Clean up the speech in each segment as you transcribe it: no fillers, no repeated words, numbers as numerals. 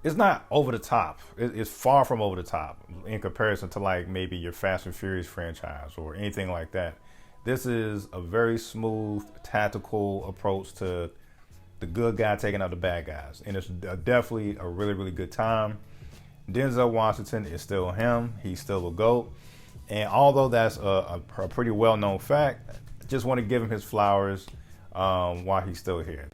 it's not over the top. It's far from over the top in comparison to like maybe your Fast and Furious franchise or anything like that. This is a very smooth, tactical approach to the good guy taking out the bad guys, and it's definitely a really, really good time. Denzel Washington is still him. He's still a GOAT. And although that's a pretty well-known fact, I just want to give him his flowers while he's still here.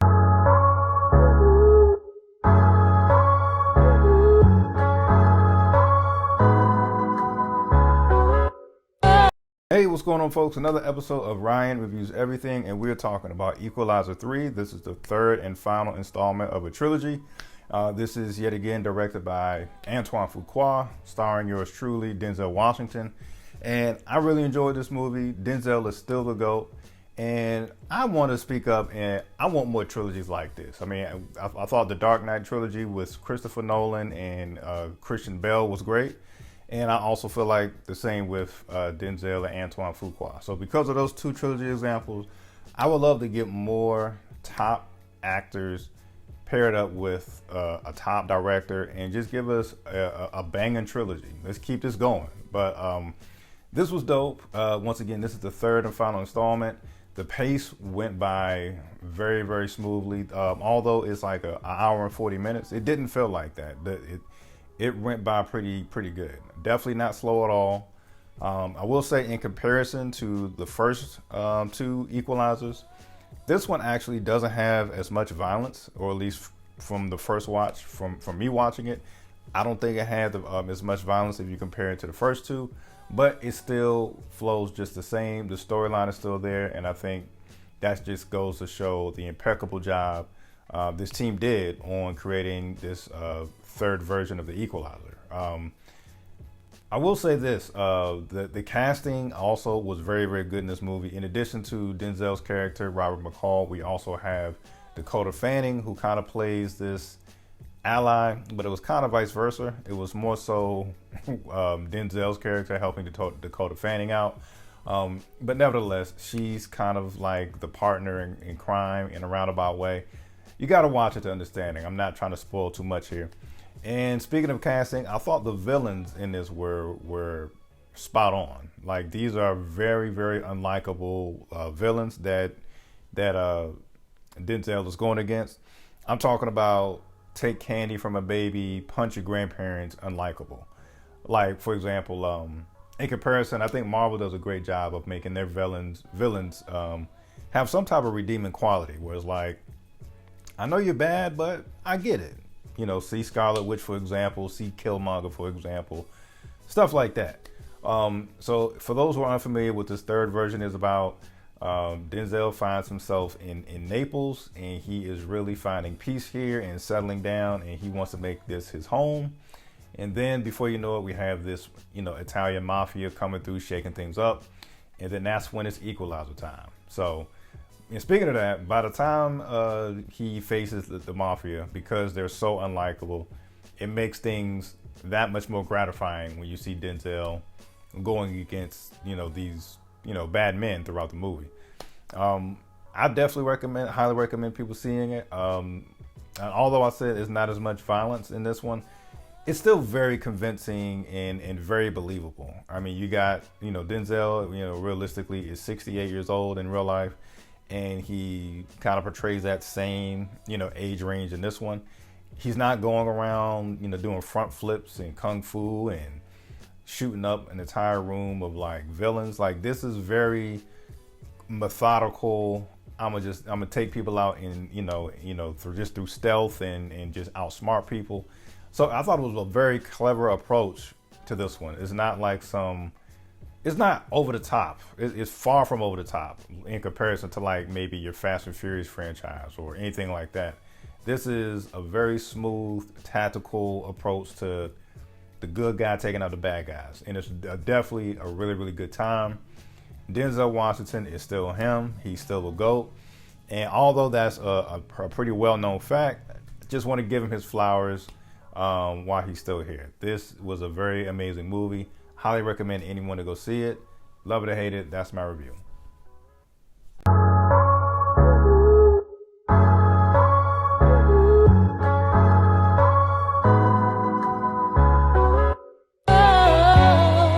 Hey, what's going on, folks? Another episode of Ryan Reviews Everything, and we're talking about Equalizer 3. This is the third and final installment of a trilogy. This is yet again directed by Antoine Fuqua, starring yours truly, Denzel Washington. And I really enjoyed this movie. Denzel is still the GOAT. And I want to speak up, and I want more trilogies like this. I mean, I thought the Dark Knight trilogy with Christopher Nolan and Christian Bale was great. And I also feel like the same with Denzel and Antoine Fuqua. So because of those two trilogy examples, I would love to get more top actors paired up with a top director and just give us a banging trilogy. Let's keep this going. But this was dope. Once again, this is the third and final installment. The pace went by very, very smoothly. Although it's like an hour and 40 minutes, it didn't feel like that. It went by pretty good. Definitely not slow at all. I will say, in comparison to the first two Equalizers, this one actually doesn't have as much violence, or at least from the first watch, from me watching it, I don't think it had as much violence if you compare it to the first two, but it still flows just the same. The storyline is still there, and I think that just goes to show the impeccable job this team did on creating this third version of the Equalizer. I will say this, the casting also was very, very good in this movie. In addition to Denzel's character, Robert McCall, we also have Dakota Fanning, who kind of plays this ally, but it was kind of vice versa. It was more so Denzel's character helping Dakota Fanning out. But nevertheless, she's kind of like the partner in crime in a roundabout way. You got to watch it to understanding. I'm not trying to spoil too much here. And speaking of casting, I thought the villains in this were spot on. Like, these are very, very unlikable villains that Denzel is going against. I'm talking about take candy from a baby, punch your grandparents, unlikable. Like, for example, in comparison, I think Marvel does a great job of making their villains have some type of redeeming quality, where it's like, I know you're bad, but I get it. You know, see Scarlet Witch, for example, see Killmonger, for example, stuff like that. So for those who are unfamiliar with this third version, is about Denzel finds himself in Naples, and he is really finding peace here and settling down, and he wants to make this his home. And then before you know it, we have this, Italian mafia coming through, shaking things up. And then that's when it's Equalizer time. So, and speaking of that, by the time he faces the mafia, because they're so unlikable, it makes things that much more gratifying when you see Denzel going against, these, bad men throughout the movie. I definitely highly recommend people seeing it. And although I said it's not as much violence in this one, it's still very convincing and very believable. I mean, you got, Denzel, realistically is 68 years old in real life. And he kind of portrays that same, age range in this one. He's not going around, doing front flips and kung fu and shooting up an entire room of like villains. Like, this is very methodical. I'm gonna take people out and, through stealth and just outsmart people. So I thought it was a very clever approach to this one. It's not like it's not over the top. It's far from over the top in comparison to like maybe your Fast and Furious franchise or anything like that. This is a very smooth, tactical approach to the good guy taking out the bad guys. And it's definitely a really, really good time. Denzel Washington is still him. He's still a GOAT. And although that's a pretty well-known fact, I just want to give him his flowers while he's still here. This was a very amazing movie. Highly recommend anyone to go see it. Love it or hate it, that's my review.